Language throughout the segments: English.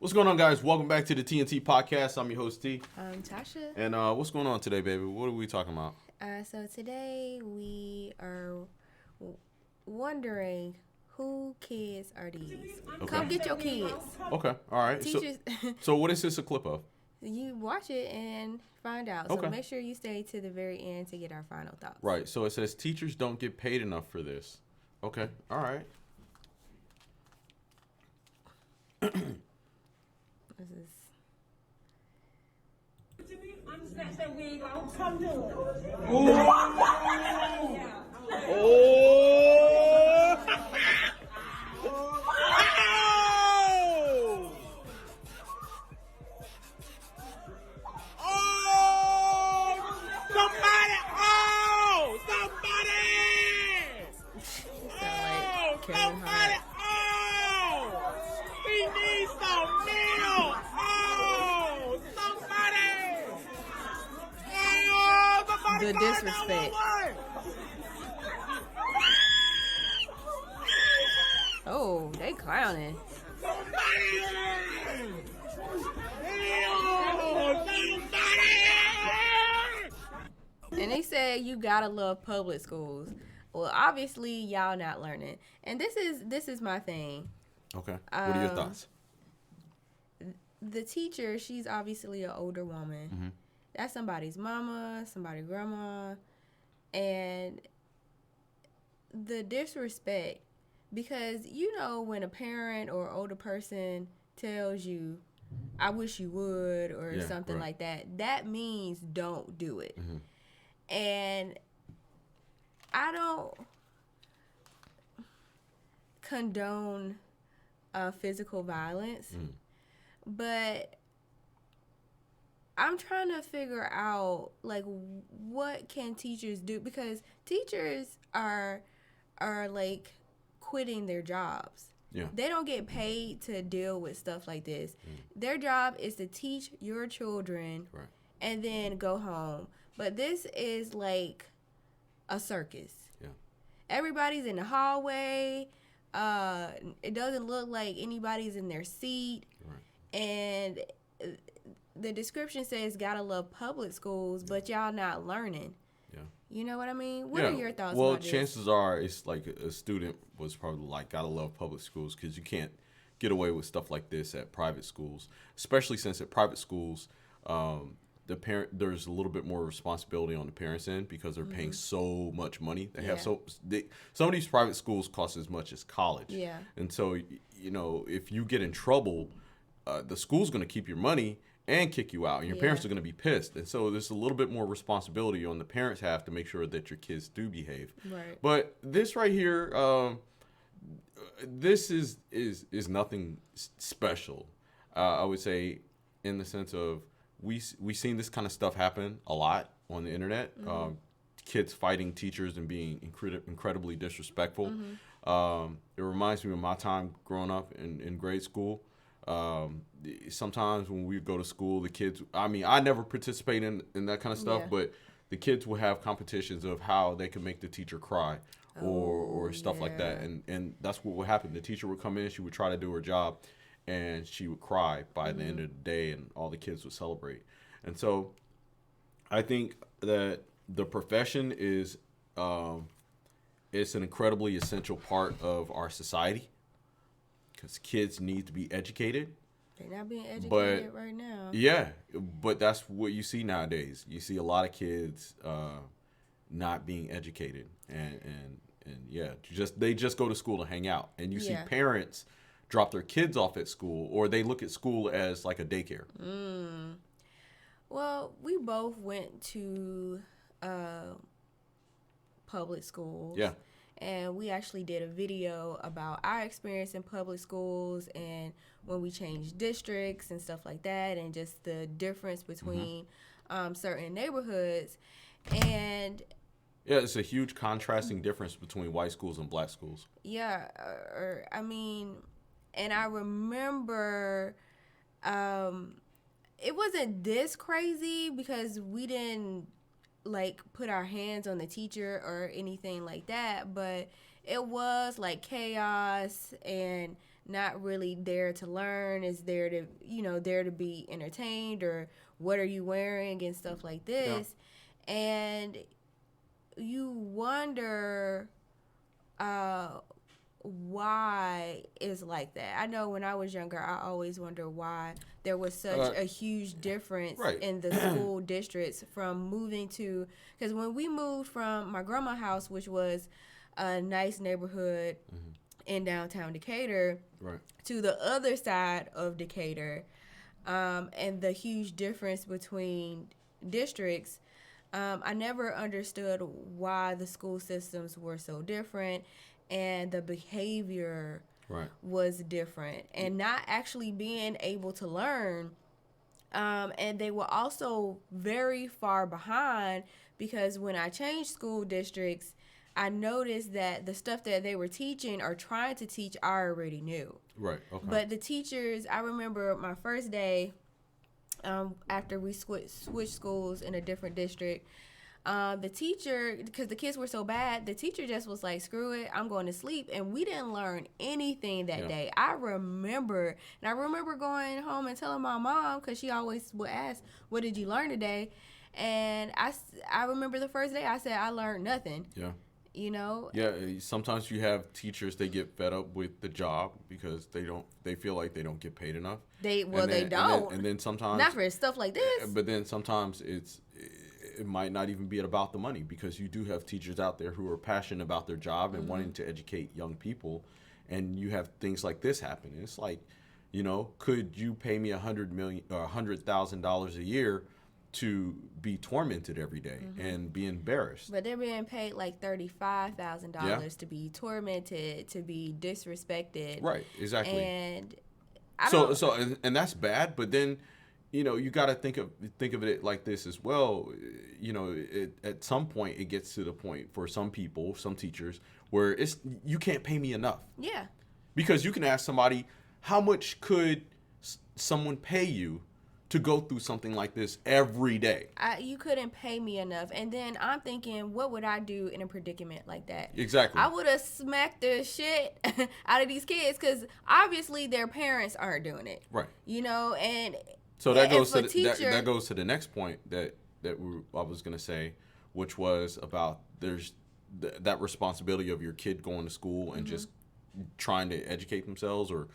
What's going on, guys? Welcome back to the TNT Podcast. I'm your host, T. I'm Tasha. And what's going on today, baby? What are we talking about? So today we are wondering who kids are these. Okay. Come get your kids. Okay, all right. Teachers, So what is this a clip of? you watch it and find out. So Okay. make sure you stay to the very end to get our final thoughts. Right, so it says teachers don't get paid enough for this. Okay, all right. This is... Snatch that wig off. Come do it. Sound like Kevin Hart. The disrespect. Oh, they clowning. And they said you gotta love public schools. Well, obviously y'all not learning. And this is my thing. Okay, what are your thoughts? The teacher, she's obviously an older woman. Mm-hmm. That's somebody's mama, somebody's grandma, and the disrespect. Because you know when a parent or older person tells you, "I wish you would," or something like that, that means don't do it. Mm-hmm. And I don't condone physical violence, but I'm trying to figure out, like, what can teachers do? Because teachers are like quitting their jobs. Yeah. They don't get paid to deal with stuff like this. Their job is to teach your children and then go home. But this is like a circus. Yeah. Everybody's in the hallway. It doesn't look like anybody's in their seat. Right. And the description says gotta love public schools, but y'all not learning. Yeah. You know what I mean? What are your thoughts about this? Well, chances are it's like a student was probably like, gotta love public schools because you can't get away with stuff like this at private schools, especially since at private schools, there's a little bit more responsibility on the parents' end because they're paying so much money. They have some of these private schools cost as much as college. Yeah. And so, you know, if you get in trouble, the school's going to keep your money and kick you out, and your parents are going to be pissed. And so there's a little bit more responsibility on the parents' half to make sure that your kids do behave. Right. But this right here, this is nothing special. I would say, in the sense of we seen this kind of stuff happen a lot on the internet. Kids fighting teachers and being incredibly disrespectful. It reminds me of my time growing up in grade school. Sometimes when we go to school, the kids, I mean, I never participate in that kind of stuff, but the kids will have competitions of how they can make the teacher cry or stuff like that. And that's what would happen. The teacher would come in, she would try to do her job, and she would cry by the end of the day, and all the kids would celebrate. And so I think that the profession is it's an incredibly essential part of our society because kids need to be educated. They're not being educated right now. Yeah, but that's what you see nowadays. You see a lot of kids not being educated, and they just go to school to hang out, and you see parents drop their kids off at school, or they look at school as like a daycare. Well, we both went to public schools. Yeah. And we actually did a video about our experience in public schools and when we changed districts and stuff like that, and just the difference between certain neighborhoods. And yeah, it's a huge contrasting difference between white schools and black schools. Yeah, I mean, and I remember it wasn't this crazy because we didn't like put our hands on the teacher or anything like that, but it was like chaos and not really there to learn, is there to, there to be entertained, or what are you wearing and stuff like this. Yeah. And you wonder why it's like that. I know when I was younger, I always wonder why there was such a huge difference in the school districts from moving to, because when we moved from my grandma's house, which was a nice neighborhood in downtown Decatur, to the other side of Decatur, and the huge difference between districts, I never understood why the school systems were so different, and the behavior was different, and not actually being able to learn. And they were also very far behind, because when I changed school districts, I noticed that the stuff that they were teaching or trying to teach, I already knew. Right. Okay. But the teachers, I remember my first day after we switched schools in a different district. The teacher, because the kids were so bad, the teacher just was like, screw it, I'm going to sleep. And we didn't learn anything that day. I remember going home and telling my mom, because she always would ask, what did you learn today? And I remember the first day I said, I learned nothing. Yeah. Yeah, sometimes you have teachers, they get fed up with the job because they feel like they don't get paid enough. They don't. And then sometimes, not for stuff like this. But then sometimes it might not even be about the money, because you do have teachers out there who are passionate about their job and wanting to educate young people, and you have things like this happen. It's like, could you pay me $100,000 a year to be tormented every day and be embarrassed? But they're being paid like $35,000 to be tormented, to be disrespected. Right, exactly. And and that's bad. But then, you got to think of it like this as well. At some point it gets to the point for some people, some teachers, where you can't pay me enough. Yeah. Because you can ask somebody, how much could someone pay you to go through something like this every day? You couldn't pay me enough. And then I'm thinking, what would I do in a predicament like that? Exactly. I would have smacked the shit out of these kids, because obviously their parents aren't doing it. Right. And so that goes to that goes to the next point that I was going to say, which was about there's that responsibility of your kid going to school and just trying to educate themselves or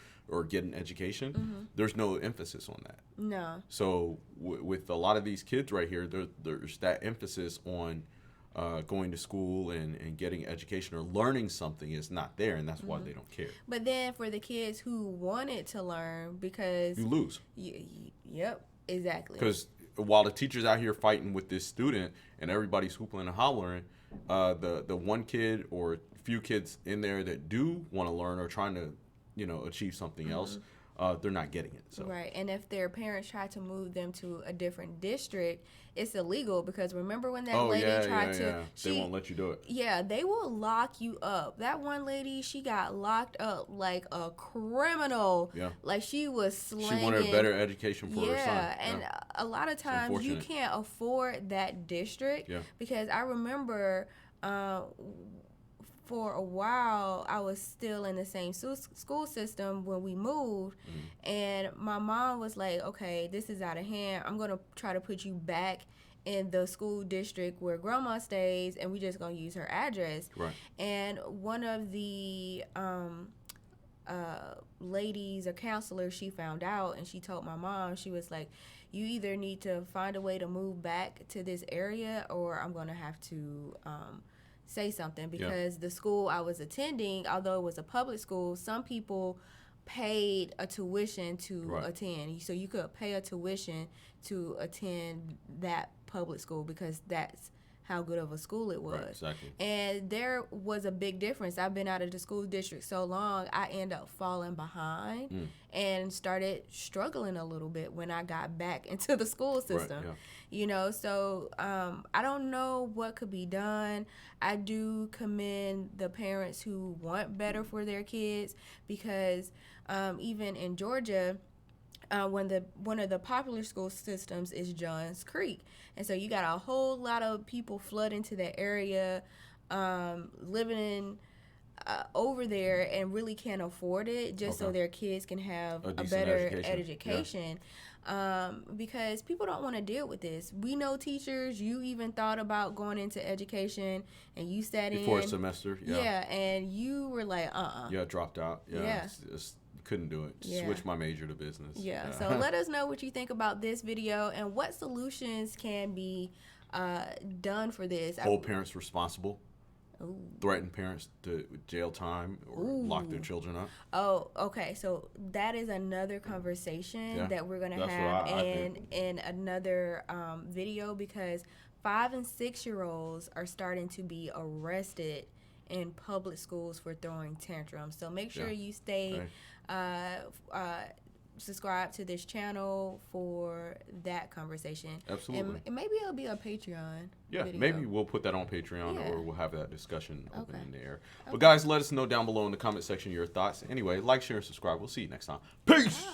get an education. There's no emphasis on that. No. So with a lot of these kids right here, there's that emphasis on going to school and getting education or learning something is not there, and that's why they don't care. But then for the kids who wanted to learn, because you lose. Yep, exactly. Because while the teacher's out here fighting with this student and everybody's hooping and hollering, the one kid or few kids in there that do want to learn or trying to achieve something else, they're not getting it. So. Right. And if their parents try to move them to a different district, it's illegal, because remember when that lady tried to... They won't let you do it. Yeah, they will lock you up. That one lady, she got locked up like a criminal. Yeah. Like she was slanging... She wanted a better education for her son. Yeah, and a lot of times you can't afford that district, because I remember... for a while, I was still in the same school system when we moved, and my mom was like, okay, this is out of hand. I'm going to try to put you back in the school district where grandma stays, and we just going to use her address. Right. And one of the ladies or counselors, she found out, and she told my mom, she was like, you either need to find a way to move back to this area, or I'm going to have to... say something, because the school I was attending, although it was a public school, some people paid a tuition to attend. So you could pay a tuition to attend that public school, because that's how good of a school it was. Right, exactly. And there was a big difference. I've been out of the school district so long, I end up falling behind and started struggling a little bit when I got back into the school system. Right, so I don't know what could be done. I do commend the parents who want better for their kids, because even in Georgia, one of the popular school systems is Johns Creek, and so you got a whole lot of people flood into that area, living in over there and really can't afford it just so Okay. their kids can have A a decent better education. education. Because people don't want to deal with this. We know teachers, you even thought about going into education and you sat Before in. a semester, Yeah, and you were like, Yeah, dropped out. Yeah. Yeah. Couldn't do it. Yeah. Switched my major to business. Yeah, so let us know what you think about this video and what solutions can be done for this. Hold parents responsible. Ooh. Threaten parents to jail time or lock their children up. Oh, okay. So that is another conversation that we're gonna That's have what I think. in another video, because 5 and 6 year olds are starting to be arrested in public schools for throwing tantrums. So make sure you stay subscribe to this channel for that conversation. Absolutely. And maybe it'll be a Patreon video. Maybe we'll put that on Patreon Yeah. or we'll have that discussion open Okay. in there. But guys, let us know down below in the comment section your thoughts. Anyway, like, share, and subscribe. We'll see you next time. Peace!